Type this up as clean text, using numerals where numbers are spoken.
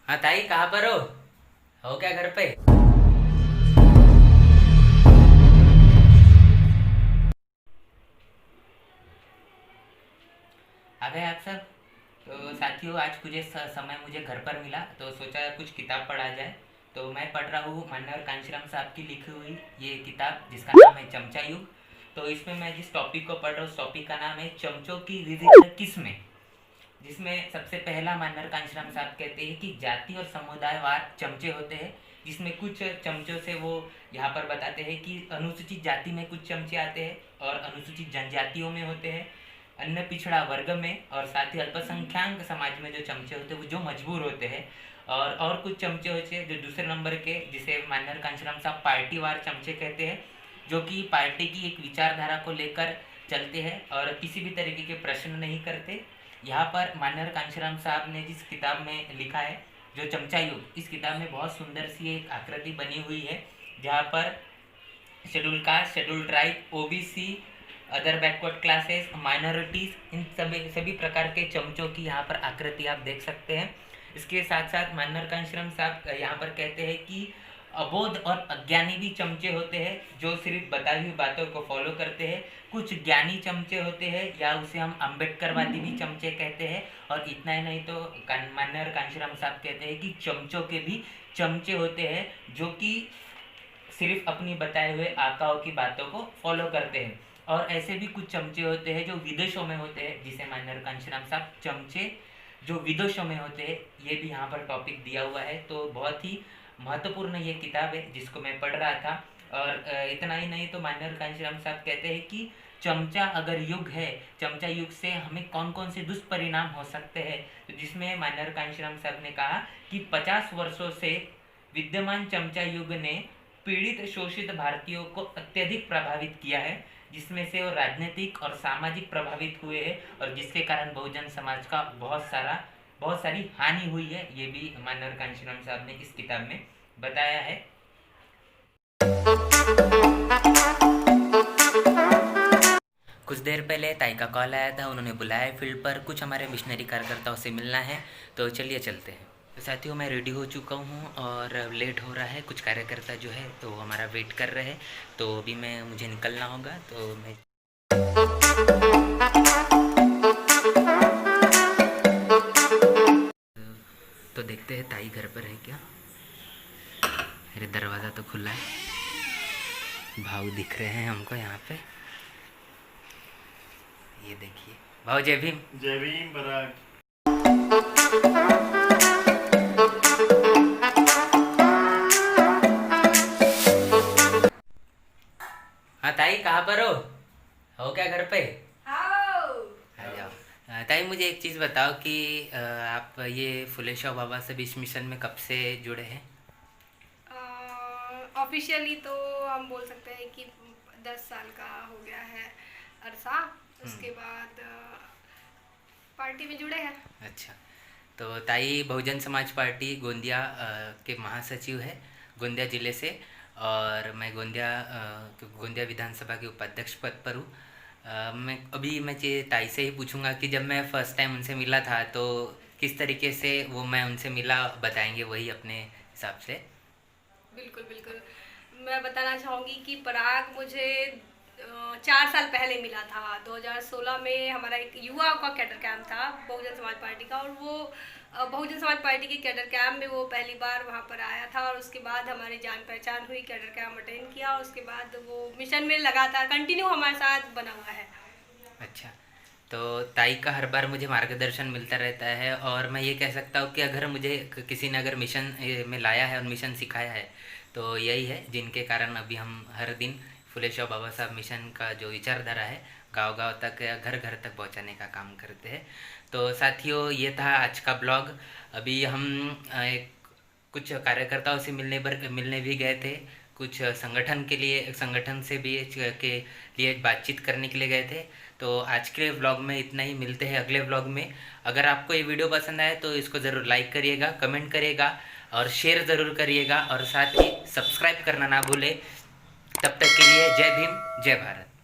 हाँ ताई, कहाँ पर हो क्या घर पे? आ गए आप सब। तो साथियों, आज समय मुझे घर पर मिला तो सोचा कुछ किताब पढ़ा जाए। तो मैं पढ़ रहा हूँ मन्नर कांशीराम साहब की लिखी हुई ये किताब, जिसका नाम है चमचा युग। तो इसमें मैं जिस टॉपिक को पढ़ रहा हूँ, उस टॉपिक का नाम है चमचों की विविधता किसमें। जिसमें सबसे पहला मानर कांशीराम साहब कहते हैं कि जाति और समुदायवार चमचे होते हैं। जिसमें कुछ चमचों से वो यहाँ पर बताते हैं कि अनुसूचित जाति में कुछ चमचे आते हैं और अनुसूचित जनजातियों में होते हैं, अन्य पिछड़ा वर्ग में, और साथ ही अल्पसंख्याक समाज में जो चमचे होते हैं वो जो मजबूर होते हैं। और कुछ चमचे होते हैं जो दूसरे नंबर के, जिसे मानर कांशीराम साहब पार्टीवार चमचे कहते हैं, जो कि पार्टी की एक विचारधारा को लेकर चलते हैं और किसी भी तरीके के प्रश्न नहीं करते। यहाँ पर मानर कांशीराम साहब ने जिस किताब में लिखा है जो चमचा युग, इस किताब में बहुत सुंदर सी एक आकृति बनी हुई है, जहाँ पर schedule caste, schedule tribe, OBC, other backward classes, minorities, इन सभी प्रकार के चमचों की यहाँ पर आकृति आप देख सकते हैं। इसके साथ साथ मानर कांशीराम साहब यहाँ पर कहते हैं कि अबोध और अज्ञानी भी चमचे होते हैं जो सिर्फ बताई हुई बातों को फॉलो करते हैं। कुछ ज्ञानी चमचे होते हैं, या उसे हम अम्बेडकरवादी भी चमचे कहते हैं। और इतना ही नहीं तो मानर कांशीराम साहब कहते हैं कि चमचों के भी चमचे होते हैं जो कि सिर्फ अपनी बताए हुए आकाओं की बातों को फॉलो करते हैं। और ऐसे भी कुछ चमचे होते हैं जो विदेशों में होते हैं, जिसे मानर कांशीराम साहब चमचे जो विदेशों में होते हैं, ये भी यहाँ पर टॉपिक दिया हुआ है। तो बहुत ही महत्वपूर्ण ये किताब है जिसको मैं पढ़ रहा था। और इतना ही नहीं तो मानर कांशीराम साहब कहते हैं कि चमचा अगर युग है, चमचा युग से हमें कौन कौन से दुष्परिणाम हो सकते हैं। तो जिसमें मानर कांशीराम साहब ने कहा कि 50 वर्षों से विद्यमान चमचा युग ने पीड़ित शोषित भारतीयों को अत्यधिक प्रभावित किया है, जिसमें से वो राजनीतिक और सामाजिक प्रभावित हुए हैं, और जिसके कारण बहुजन समाज का बहुत सारी हानि हुई है। ये भी मानर कांशीराम साहब ने इस किताब में बताया है। कुछ देर पहले ताई का कॉल आया था, उन्होंने बुलाया फील्ड पर, कुछ हमारे मिशनरी कार्यकर्ताओं से मिलना है। तो चलिए चलते हैं। तो साथियों, मैं रेडी हो चुका हूँ और लेट हो रहा है, कुछ कार्यकर्ता जो है तो हमारा वेट कर रहे हैं। तो अभी मुझे निकलना होगा। तो देखते हैं ताई घर पर है क्या। अरे दरवाज़ा तो खुला है, भाव दिख रहे हैं हमको यहाँ पे। ये देखिए भाव। जय भीम। जय भीम बराक। हाँ ताई, कहाँ पर हो क्या घर पे? आओ। आ जाओ। ताई, मुझे एक चीज़ बताओ कि आप ये फुले शाह बाबा से इस मिशन में कब से जुड़े हैं? ऑफिशियली तो हम बोल सकते हैं कि 10 साल का हो गया है अरसा। उसके बाद पार्टी में जुड़े हैं। अच्छा। तो ताई बहुजन समाज पार्टी गोंदिया के महासचिव है, गोंदिया ज़िले से। और मैं गोंदिया विधानसभा के उपाध्यक्ष पद पर हूँ। मैं ताई से ही पूछूंगा कि जब मैं फ़र्स्ट टाइम उनसे मिला था तो किस तरीके से मैं उनसे मिला, बताएंगे वही अपने हिसाब से। बिल्कुल बिल्कुल। मैं बताना चाहूँगी कि पराग मुझे 4 साल पहले मिला था। 2016 में हमारा एक युवा का कैडर कैंप था बहुजन समाज पार्टी का, और वो बहुजन समाज पार्टी के कैडर कैंप में वो पहली बार वहाँ पर आया था। और उसके बाद हमारी जान पहचान हुई, कैडर कैंप अटेंड किया, और उसके बाद वो मिशन में लगातार कंटिन्यू हमारे साथ बना हुआ है। अच्छा। तो ताई का हर बार मुझे मार्गदर्शन मिलता रहता है, और मैं ये कह सकता हूँ कि अगर मुझे किसी ने अगर मिशन में लाया है और मिशन सिखाया है तो यही है, जिनके कारण अभी हम हर दिन फुले शाह बाबा साहब मिशन का जो विचारधारा है गांव-गांव तक या घर घर तक पहुंचाने का काम करते हैं। तो साथियों, ये था आज का ब्लॉग। अभी हम कुछ कार्यकर्ताओं से मिलने भी गए थे, कुछ संगठन से भी के लिए बातचीत करने के लिए गए थे। तो आज के व्लॉग में इतना ही, मिलते हैं अगले व्लॉग में। अगर आपको ये वीडियो पसंद आए तो इसको ज़रूर लाइक करिएगा, कमेंट करिएगा और शेयर ज़रूर करिएगा, और साथ ही सब्सक्राइब करना ना भूलें। तब तक के लिए जय भीम, जय भारत।